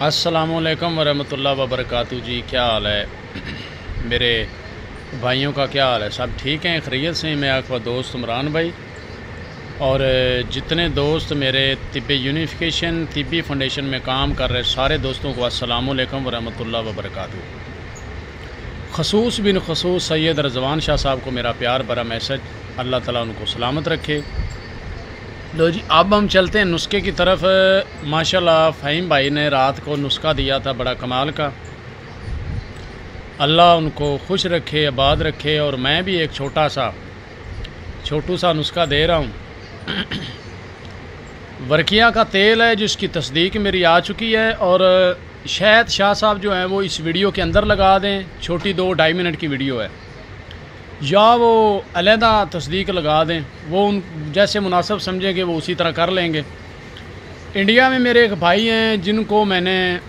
अस्सलामुअलैकुम वरहमतुल्लाहि वबरकातुहू। जी क्या हाल है मेरे भाइयों का, क्या हाल है? सब ठीक हैं, खैरियत से? मैं आपका दोस्त इमरान भाई और जितने दोस्त मेरे तिब्बी यूनिफिकेशन तिब्बी फाउंडेशन में काम कर रहे सारे दोस्तों को अस्सलामुअलैकुम वरहमतुल्लाहि वबरकातुहू। खसूस बिन खसूस सैयद रज़वान शाह साहब को मेरा प्यार भरा मैसेज, अल्लाह ताला उनको सलामत रखे। लो जी, अब हम चलते हैं नुस्खे की तरफ। माशाल्लाह फ़हीम भाई ने रात को नुस्खा दिया था बड़ा कमाल का, अल्लाह उनको खुश रखे, आबाद रखे। और मैं भी एक छोटू सा नुस्खा दे रहा हूँ। वर्किया का तेल है जिसकी तस्दीक मेरी आ चुकी है, और शायद शाह साहब जो हैं वो इस वीडियो के अंदर लगा दें। छोटी 2-2.5 मिनट की वीडियो है, या वो अलहदा तस्दीक लगा दें, वो उन जैसे मुनासिब समझेंगे वो उसी तरह कर लेंगे। इंडिया में मेरे एक भाई हैं जिनको मैंने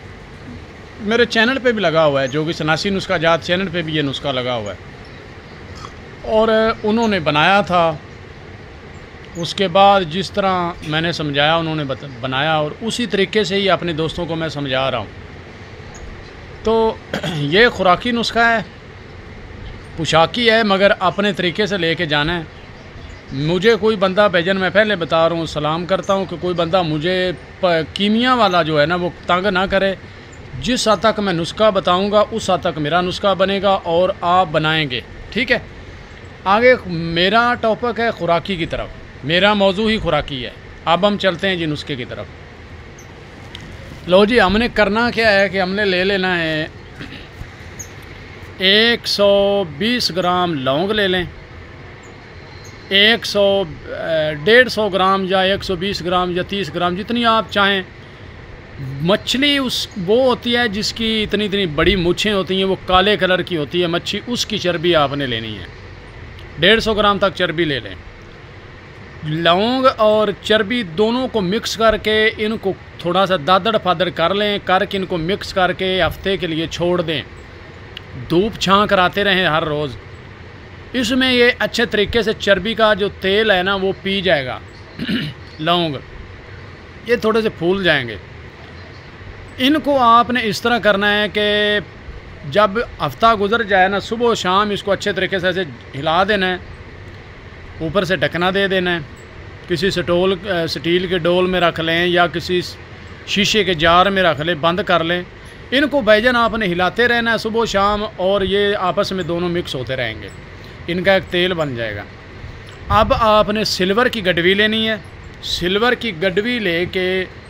मेरे चैनल पे भी लगा हुआ है, जो कि सनासी नुस्खा जात चैनल पे भी ये नुस्खा लगा हुआ है, और उन्होंने बनाया था। उसके बाद जिस तरह मैंने समझाया उन्होंने बनाया, और उसी तरीके से ही अपने दोस्तों को मैं समझा रहा हूँ। तो ये खुराकी नुस्खा है, पोशाकी है, मगर अपने तरीके से लेके जाना है। मुझे कोई बंदा भेजन, मैं पहले बता रहा हूँ, सलाम करता हूँ कि कोई बंदा मुझे कीमिया वाला जो है ना वो तंग ना करे। जिस हद तक मैं नुस्खा बताऊँगा उस हद तक मेरा नुस्खा बनेगा और आप बनाएंगे, ठीक है। आगे मेरा टॉपिक है खुराकी की तरफ, मेरा मौजू ही खुराकी है। अब हम चलते हैं जी नुस्खे की तरफ। लो जी, हमने करना क्या है कि हमने ले लेना है 120 ग्राम लौंग ले लें, 150 ग्राम या 120 ग्राम या 30 ग्राम जितनी आप चाहें। मछली वो होती है जिसकी इतनी इतनी बड़ी मूछें होती हैं, वो काले कलर की होती है मच्छी, उसकी चर्बी आपने लेनी है। 150 ग्राम तक चर्बी ले लें। लौंग और चर्बी दोनों को मिक्स करके इनको थोड़ा सा दादड़ फादड़ कर लें, करके इनको मिक्स करके हफ्ते के लिए छोड़ दें। धूप छां कराते रहें हर रोज़। इसमें ये अच्छे तरीके से चर्बी का जो तेल है ना वो पी जाएगा। लौंग ये थोड़े से फूल जाएंगे। इनको आपने इस तरह करना है कि जब हफ्ता गुजर जाए ना, सुबह शाम इसको अच्छे तरीके से ऐसे हिला देना है, ऊपर से ढकना दे देना है। किसी स्टील के डोल में रख लें या किसी शीशे के जार में रख लें, बंद कर लें। इनको बैजन आपने हिलाते रहना है सुबह शाम, और ये आपस में दोनों मिक्स होते रहेंगे, इनका एक तेल बन जाएगा। अब आपने सिल्वर की गडवी लेनी है। सिल्वर की गडवी लेके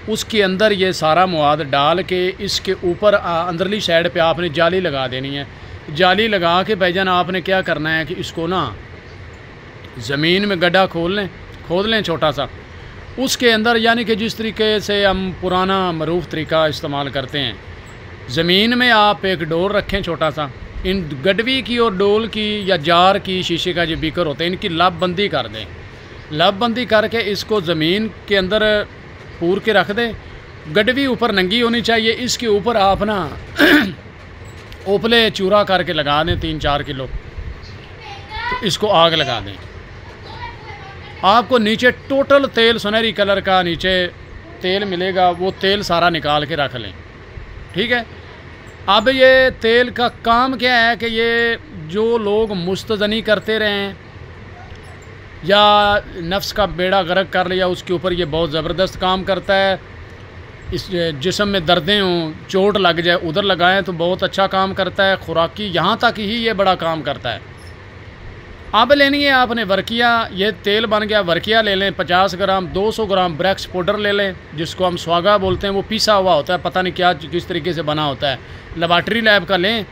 उसके अंदर ये सारा मवाद डाल के इसके ऊपर अंदरली साइड पे आपने जाली लगा देनी है। जाली लगा के बैजन आपने क्या करना है कि इसको ना ज़मीन में गड्ढा खोद लें छोटा सा। उसके अंदर, यानी कि जिस तरीके से हम पुराना मरूफ तरीका इस्तेमाल करते हैं, ज़मीन में आप एक डोर रखें छोटा सा। इन गडवी की और डोल की या जार की, शीशे का जो बीकर होता है, इनकी लबबंदी कर दें। लबबंदी करके इसको ज़मीन के अंदर पूर के रख दें। गडवी ऊपर नंगी होनी चाहिए। इसके ऊपर आप ना ओपले चूरा करके लगा दें 3-4 किलो। तो इसको आग लगा दें। आपको नीचे टोटल तेल सुनहरी कलर का नीचे तेल मिलेगा, वो तेल सारा निकाल के रख लें, ठीक है। अब ये तेल का काम क्या है कि ये जो लोग मुस्तजनी करते रहें या नफ्स का बेड़ा गर्क कर लिया, उसके ऊपर ये बहुत ज़बरदस्त काम करता है। इस जिस्म में दर्दें हों, चोट लग जाए, उधर लगाएं तो बहुत अच्छा काम करता है। खुराकी यहाँ तक ही ये बड़ा काम करता है। अब लेनी है आपने वर्किया। ये तेल बन गया। वर्किया ले लें 50 ग्राम। 200 ग्राम ब्रेक्स पाउडर ले लें, जिसको हम स्वागा बोलते हैं। वो पिसा हुआ होता है, पता नहीं क्या किस तरीके से बना होता है। लेबॉर्ट्री लैब का लें।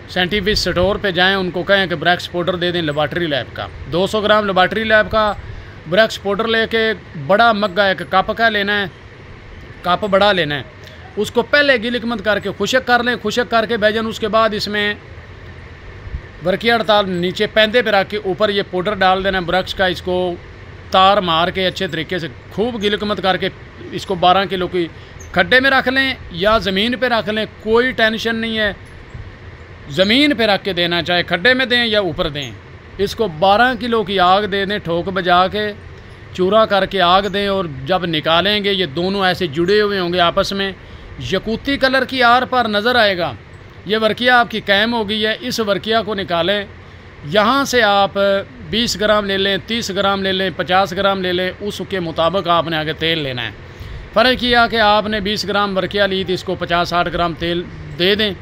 साइंटिफिक स्टोर पे जाएं, उनको कहें कि ब्रेक्स पाउडर दे दें लेबॉर्ट्री लैब का। 200 ग्राम लेबॉर्ट्री लैब का ब्रेक्स पाउडर लेके बड़ा मग्गा एक कप का लेना है, कप बड़ा लेना है। उसको पहले गिलकमत करके खुशक कर लें। खुशक करके बैजन उसके बाद इसमें वर्किया हड़ताल नीचे पैंदे पे रख के ऊपर ये पाउडर डाल देना है ब्रक्स का। इसको तार मार के अच्छे तरीके से खूब गिलकमत करके इसको 12 किलो की खड्डे में रख लें या ज़मीन पे रख लें, कोई टेंशन नहीं है। ज़मीन पे रख के देना, चाहे खड्डे में दें या ऊपर दें। इसको 12 किलो की आग दे दें ठोक बजा के। चूरा करके आग दें और जब निकालेंगे ये दोनों ऐसे जुड़े हुए होंगे आपस में, यकूती कलर की आर पर नज़र आएगा। ये वर्किया आपकी कैम हो गई है। इस वर्किया को निकालें। यहाँ से आप 20 ग्राम ले लें, 30 ग्राम ले लें, 50 ग्राम ले लें, उसके मुताबिक आपने आगे तेल लेना है। फ़र्क किया कि आपने 20 ग्राम वर्किया ली थी, इसको 50-60 ग्राम तेल दे दें,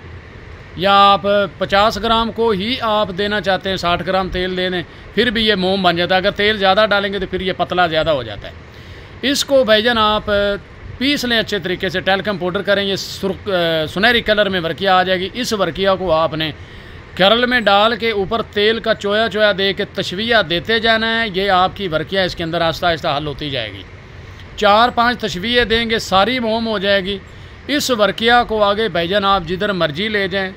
या आप 50 ग्राम को ही आप देना चाहते हैं 60 ग्राम तेल दे दें, फिर भी ये मोम बन जाता है। अगर तेल ज़्यादा डालेंगे तो फिर ये पतला ज़्यादा हो जाता है। इसको भाईजान आप पीस लें अच्छे तरीके से, टैल्कम पाउडर करें, ये सुनहरी कलर में वर्किया आ जाएगी। इस वर्किया को आपने करल में डाल के ऊपर तेल का चोया चोया दे के तशविया देते जाना है। ये आपकी वर्किया इसके अंदर आहिस्ता आहिस्ता हल होती जाएगी। 4-5 तशविये देंगे, सारी मोम हो जाएगी। इस वर्किया को आगे भाईजान आप जिधर मर्जी ले जाएं,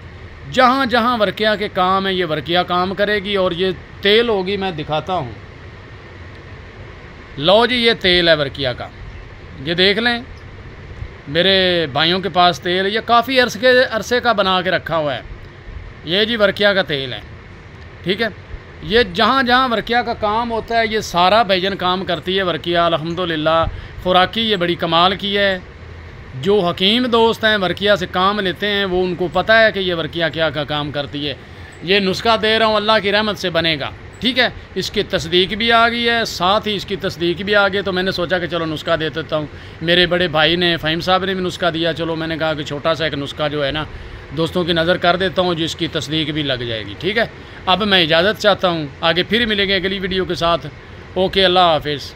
जहाँ जहाँ वर्किया के काम है ये वर्किया काम करेगी। और ये तेल होगी, मैं दिखाता हूँ। लो जी, ये तेल है वर्किया का, ये देख लें। मेरे भाइयों के पास तेल, ये काफ़ी अरसे का बना के रखा हुआ है। ये जी वर्किया का तेल है, ठीक है। ये जहाँ जहाँ वर्किया का काम होता है ये सारा भाईजान काम करती है वर्किया। अल्हम्दुलिल्लाह खुराकी ये बड़ी कमाल की है। जो हकीम दोस्त हैं वर्किया से काम लेते हैं, वो उनको पता है कि ये वर्किया क्या का काम करती है। ये नुस्खा दे रहा हूँ, अल्लाह की रहमत से बनेगा, ठीक है। इसकी तस्दीक भी आ गई है, साथ ही इसकी तस्दीक भी आ गई। तो मैंने सोचा कि चलो नुस्खा दे देता हूँ। मेरे बड़े भाई ने, फ़हीम साहब ने भी नुस्खा दिया। चलो मैंने कहा कि छोटा सा एक नुस्खा जो है ना दोस्तों की नज़र कर देता हूँ, जिसकी तस्दीक भी लग जाएगी, ठीक है। अब मैं इजाज़त चाहता हूँ, आगे फिर मिलेंगे अगली वीडियो के साथ। ओके, अल्लाह हाफिज़।